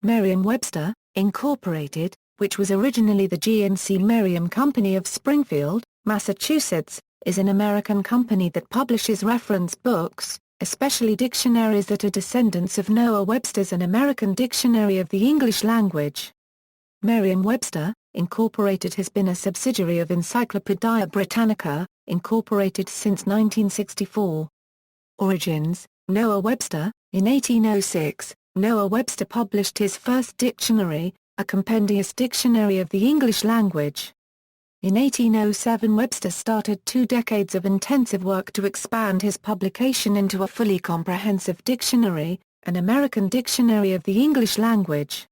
Merriam-Webster, Incorporated, which was originally the G&C Merriam Company of Springfield, Massachusetts, is an American company that publishes reference books, especially dictionaries that are descendants of Noah Webster's An American Dictionary of the English Language. Merriam-Webster, Incorporated has been a subsidiary of Encyclopædia Britannica, Incorporated since 1964. Origins: Noah Webster. In 1806, Noah Webster published his first dictionary, a compendious dictionary of the English language. In 1807 Webster started 2 decades of intensive work to expand his publication into a fully comprehensive dictionary, An American Dictionary of the English Language.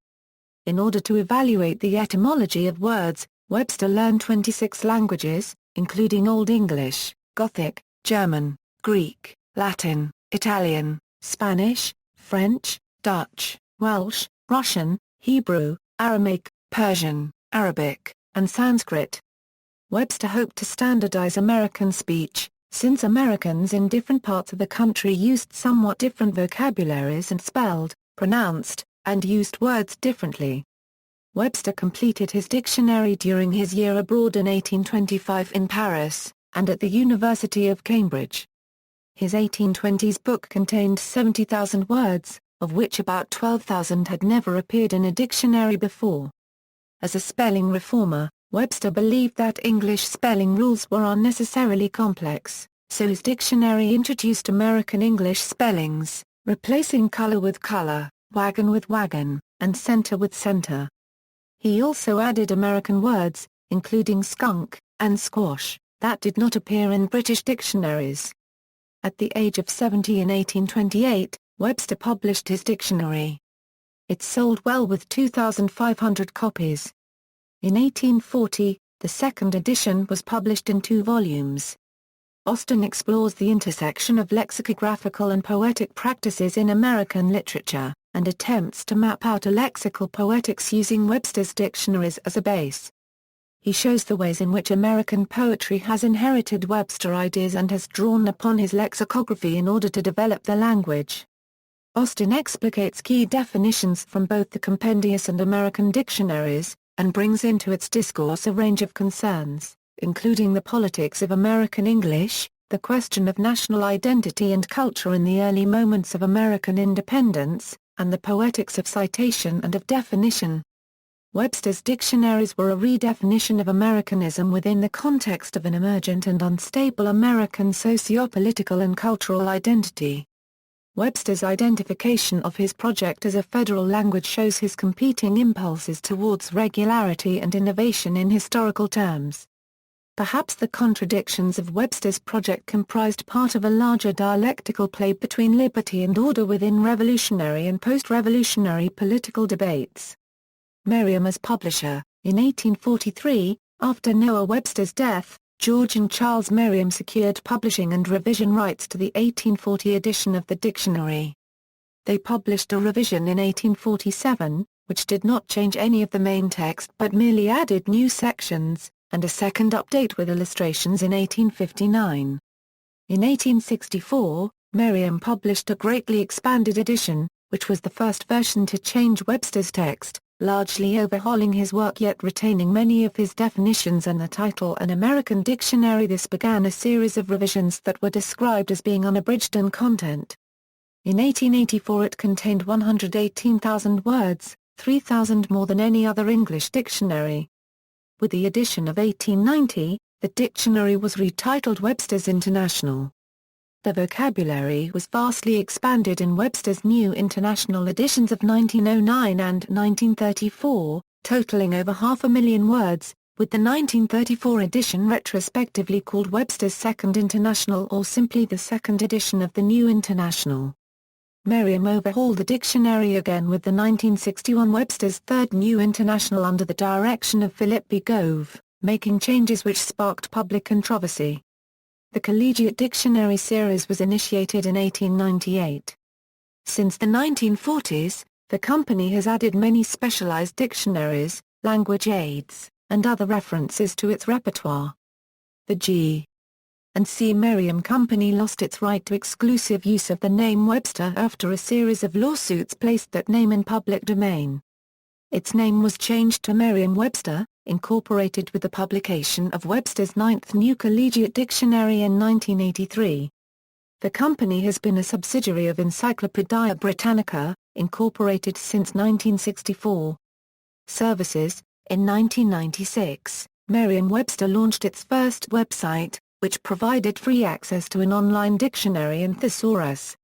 In order to evaluate the etymology of words, Webster learned 26 languages, including Old English, Gothic, German, Greek, Latin, Italian, Spanish, French, Dutch, Welsh, Russian, Hebrew, Aramaic, Persian, Arabic, and Sanskrit. Webster hoped to standardize American speech, since Americans in different parts of the country used somewhat different vocabularies and spelled, pronounced, and used words differently. Webster completed his dictionary during his year abroad in 1825 in Paris, and at the University of Cambridge. His 1820s book contained 70,000 words, of which about 12,000 had never appeared in a dictionary before. As a spelling reformer, Webster believed that English spelling rules were unnecessarily complex, so his dictionary introduced American English spellings, replacing color with color, wagon with wagon, and center with center. He also added American words, including skunk and squash, that did not appear in British dictionaries. At the age of 70 in 1828, Webster published his dictionary. It sold well with 2,500 copies. In 1840, the second edition was published in 2 volumes. Austin explores the intersection of lexicographical and poetic practices in American literature, and attempts to map out a lexical poetics using Webster's dictionaries as a base. He shows the ways in which American poetry has inherited Webster ideas and has drawn upon his lexicography in order to develop the language. Austin explicates key definitions from both the compendious and American dictionaries, and brings into its discourse a range of concerns, including the politics of American English, the question of national identity and culture in the early moments of American independence, and the poetics of citation and of definition. Webster's dictionaries were a redefinition of Americanism within the context of an emergent and unstable American socio-political and cultural identity. Webster's identification of his project as a federal language shows his competing impulses towards regularity and innovation in historical terms. Perhaps the contradictions of Webster's project comprised part of a larger dialectical play between liberty and order within revolutionary and post-revolutionary political debates. Merriam as publisher. In 1843, after Noah Webster's death, George and Charles Merriam secured publishing and revision rights to the 1840 edition of the dictionary. They published a revision in 1847, which did not change any of the main text but merely added new sections, and a second update with illustrations in 1859. In 1864, Merriam published a greatly expanded edition, which was the first version to change Webster's text, largely overhauling his work yet retaining many of his definitions and the title An American Dictionary. This began a series of revisions that were described as being unabridged in content. In 1884 it contained 118,000 words, 3,000 more than any other English dictionary. With the edition of 1890, the dictionary was retitled Webster's International. The vocabulary was vastly expanded in Webster's new international editions of 1909 and 1934, totaling over 500,000 words, with the 1934 edition retrospectively called Webster's Second International or simply the second edition of the New International. Merriam overhauled the dictionary again with the 1961 Webster's Third New International under the direction of Philip B. Gove, making changes which sparked public controversy. The Collegiate Dictionary series was initiated in 1898. Since the 1940s, the company has added many specialized dictionaries, language aids, and other references to its repertoire. The G. and C. Merriam Company lost its right to exclusive use of the name Webster after a series of lawsuits placed that name in public domain. Its name was changed to Merriam-Webster, Incorporated with the publication of Webster's Ninth New Collegiate Dictionary in 1983. The company has been a subsidiary of Encyclopædia Britannica, Incorporated since 1964. Services. In 1996, Merriam-Webster launched its first website, which provided free access to an online dictionary and thesaurus.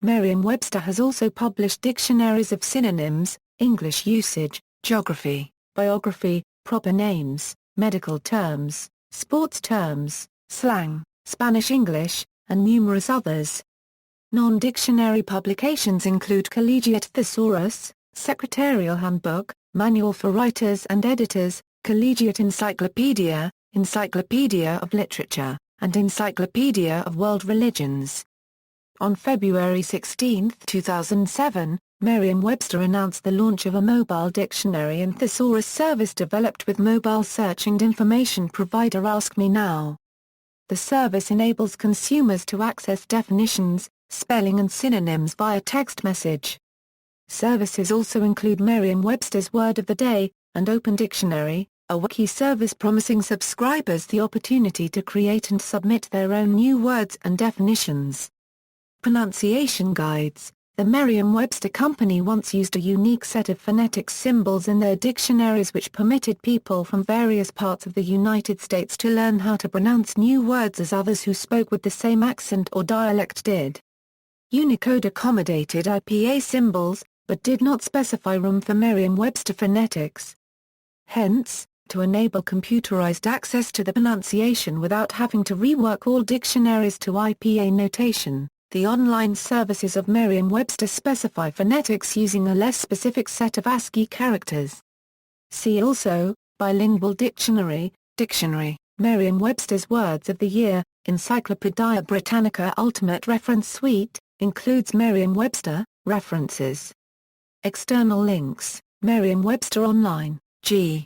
Merriam-Webster has also published dictionaries of synonyms, English usage, geography, biography, proper names, medical terms, sports terms, slang, Spanish English, and numerous others. Non-dictionary publications include Collegiate Thesaurus, Secretarial Handbook, Manual for Writers and Editors, Collegiate Encyclopedia, Encyclopedia of Literature, and Encyclopedia of World Religions. On February 16, 2007, Merriam-Webster announced the launch of a mobile dictionary and thesaurus service developed with mobile search and information provider Ask Me Now. The service enables consumers to access definitions, spelling and synonyms via text message. Services also include Merriam-Webster's Word of the Day, and Open Dictionary, a wiki service promising subscribers the opportunity to create and submit their own new words and definitions. Pronunciation guides. The Merriam-Webster Company once used a unique set of phonetic symbols in their dictionaries which permitted people from various parts of the United States to learn how to pronounce new words as others who spoke with the same accent or dialect did. Unicode accommodated IPA symbols, but did not specify room for Merriam-Webster phonetics. Hence, to enable computerized access to the pronunciation without having to rework all dictionaries to IPA notation, the online services of Merriam-Webster specify phonetics using a less specific set of ASCII characters. See also, Bilingual Dictionary, Dictionary, Merriam-Webster's Words of the Year, Encyclopædia Britannica Ultimate Reference Suite, includes Merriam-Webster, references. External links, Merriam-Webster Online, G.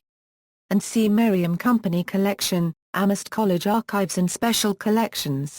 and C. Merriam Company Collection, Amherst College Archives and Special Collections.